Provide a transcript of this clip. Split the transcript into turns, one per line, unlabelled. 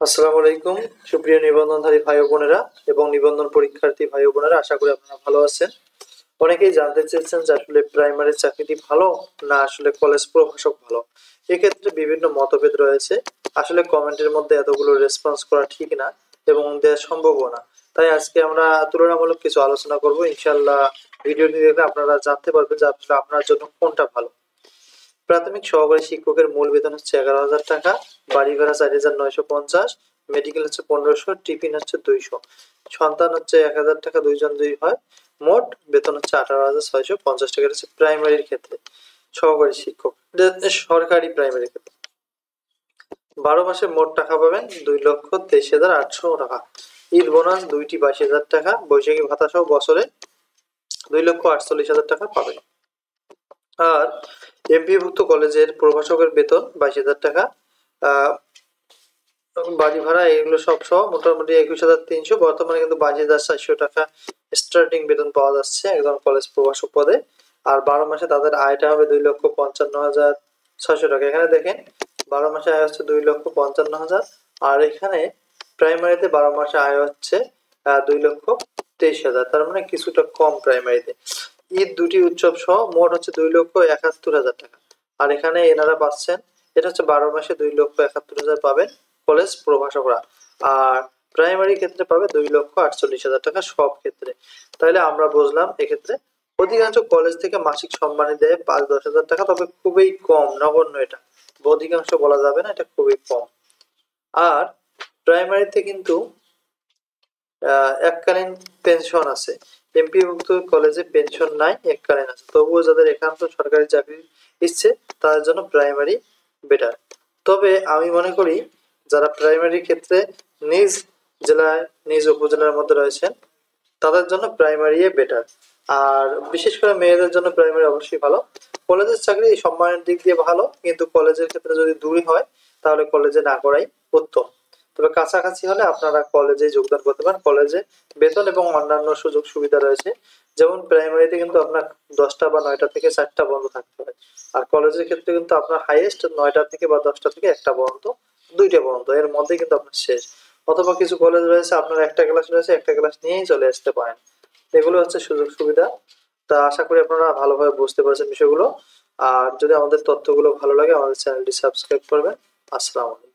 আসসালামু আলাইকুম সুপ্রিয় নিবন্ধনধারী ভাই ও বোনেরা এবং নিবন্ধন পরীক্ষার্থী ভাই ও বোনেরা, আশা করি আপনারা ভালো আছেন। অনেকেই জানতে চেয়েছেন যে আসলে প্রাইমারি চাকরিটি ভালো না আসলে কলেজ প্রভাষক ভালো। এক্ষেত্রে বিভিন্ন মতভেদ রয়েছে। আসলে কমেন্টের মধ্যে এতগুলো রেসপন্স করা ঠিক না এবং দেওয়া সম্ভবও না। তাই আজকে আমরা তুলনামূলক কিছু আলোচনা করব। ইনশাআল্লাহ ভিডিওটি দেখলে আপনারা জানতে পারবেন যে আসলে আপনার জন্য কোনটা ভালো। প্রাথমিক সহকারী শিক্ষকের মূল বেতন হচ্ছে 11,000 টাকা, বাড়ি ভাড়া 4,950, মেডিকেল হচ্ছে 1500, টিফিন হচ্ছে 200, সন্তান হচ্ছে 1,000 টাকা, দুইজন দুই হয়, মোট বেতন হচ্ছে 18,650 টাকা। হচ্ছে প্রাইমারির ক্ষেত্রে সহকারী শিক্ষক, সরকারি প্রাইমারি ক্ষেত্রে 12 মাসে মোট টাকা পাবেন 2,23,800 টাকা। ঈদ বোনাস দুইটি 22,000 টাকা, বৈশাখী ভাতা সহ বছরে 2,48,000 টাকা পাবেন। আর এমপিভুক্ত কলেজের প্রভাষকের বেতন 22,000 টাকা, বাড়ি ভাড়া এগুলো সব সহ মোটামুটি 21,300, বর্তমানে কিন্তু 22,400 টাকা স্টার্টিং বেতন পাওয়া যাচ্ছে একজন কলেজ প্রভাষক পদে। আর 12 মাসে তাদের আয়টা হবে 2,55,600 টাকা। এখানে দেখেন 12 মাসে আয় হচ্ছে 2,55,000, আর এখানে প্রাইমারিতে 12 মাসে আয় হচ্ছে 2,23,000, তার মানে কিছুটা কম প্রাইমারিতে। ঈদ দুটি উৎসব সহ মোট হচ্ছে 2,71,000 টাকা। আর এখানে এনারা পাচ্ছেন, এটা হচ্ছে 12 মাসে 2,71,000 পাবেন কলেজ প্রভাষকরা, আর প্রাইমারি ক্ষেত্রে পাবে 2,48,000 টাকা সব ক্ষেত্রে। তাহলে আমরা বুঝলাম এক্ষেত্রে অধিকাংশ কলেজ থেকে মাসিক সম্মানী দেয় 5-10,000 টাকা, তবে খুবই কম, নগণ্য। এটা অধিকাংশ বলা যাবে না, এটা খুবই কম। আর প্রাইমারিতে কিন্তু এককালীন পেনশন আছে, এমপিভুক্ত কলেজে পেনশন নাই, এককালীন আছে। তবুও যাদের একান্ত সরকারি চাকরি ইচ্ছে তাদের জন্য প্রাইমারি বেটার। তবে আমি মনে করি যারা প্রাইমারি ক্ষেত্রে নিজ জেলায় নিজ উপজেলার মধ্যে রয়েছেন তাদের জন্য প্রাইমারি বেটার। আর বিশেষ করে মেয়েদের জন্য প্রাইমারি অবশ্যই ভালো। কলেজের চাকরি সম্মানের দিক দিয়ে ভালো, কিন্তু কলেজের ক্ষেত্রে যদি দূরে হয় তাহলে কলেজে না করাই উত্তম। তবে কাছাকাছি হলে আপনারা কলেজে যোগদান করতে পারেন। কলেজে বেতন এবং অন্যান্য সুযোগ সুবিধা রয়েছে, যেমন প্রাইমারিতে কিন্তু আপনার 10টা বা 9টা থেকে 4টা বন্ধ থাকতে হয়, আর কলেজের ক্ষেত্রে কিন্তু আপনার হাইয়েস্ট 9টা থেকে বা 10টা থেকে একটা বন্ধ, 2টা বন্ধ, এর মধ্যে কিন্তু আপনার শেষ। অথবা কিছু কলেজ রয়েছে আপনার একটা ক্লাস রয়েছে, একটা ক্লাস নিয়েই চলে আসতে পারেন। এগুলো হচ্ছে সুযোগ সুবিধা। তা আশা করি আপনারা ভালোভাবে বুঝতে পারছেন বিষয়গুলো। আর যদি আমাদের তথ্যগুলো ভালো লাগে আমাদের চ্যানেলটি সাবস্ক্রাইব করবেন। আসসালামু আলাইকুম।